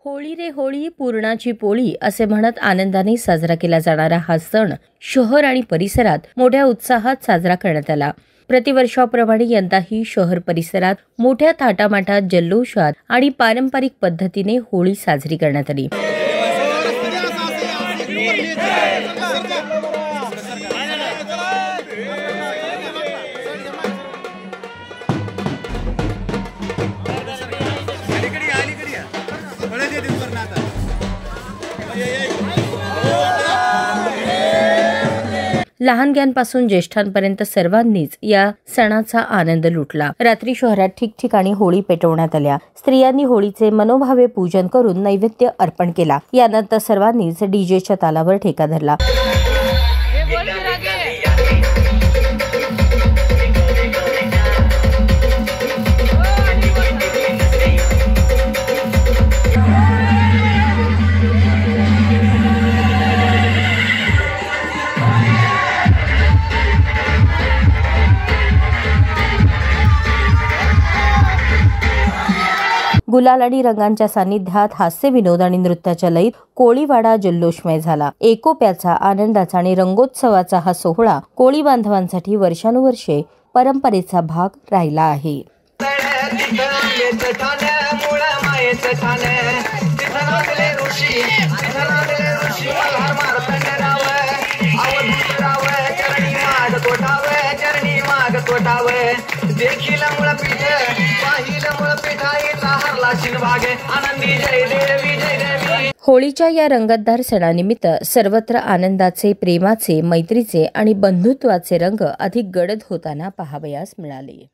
होळी रे होळी पूर्णाची पोळी असे म्हणत आनंदाने साजरा केला जाणारा हा सण शहर आणि परिसरात मोठ्या उत्साहात साजरा करण्यात आला। प्रतिवर्षाप्रमाणे यंदाही शहर परिसरात मोठ्या थाटामाटात जल्लोषात आणि पारंपरिक पद्धतीने होळी साजरी करण्यात आली। लहानग्यांपासून ज्येष्ठांपर्यंत सर्वांनीच या सणाचा आनंद लुटला। रात्री शहरात ठिकठिकाणी होळी पेटवण्यात आल्या। स्त्रियांनी होळीचे मनोभावे पूजन करून नैवेद्य अर्पण केला। यानंतर सर्वांनीच डीजेच्या तालावर ठेका धरला। गुलाल आणि रंगांच्या सानिध्यात हास्य विनोद आणि नृत्याच्या लयीत कोळीवाडा जल्लोषमय झाला। एकोप्याचा, आनंदाचा आणि रंगोत्सवाचा हा सोहळा कोळी बांधवांसाठी वर्षानुवर्षे परंपरेचा भाग राहिला आहे। होळीच्या या रंगतदार सणानिमित्त सर्वत्र आनंदाचे, प्रेमाचे, मैत्रीचे आणि बंधुत्वाचे रंग अधिक गडद होताना पाहावयास मिळाले।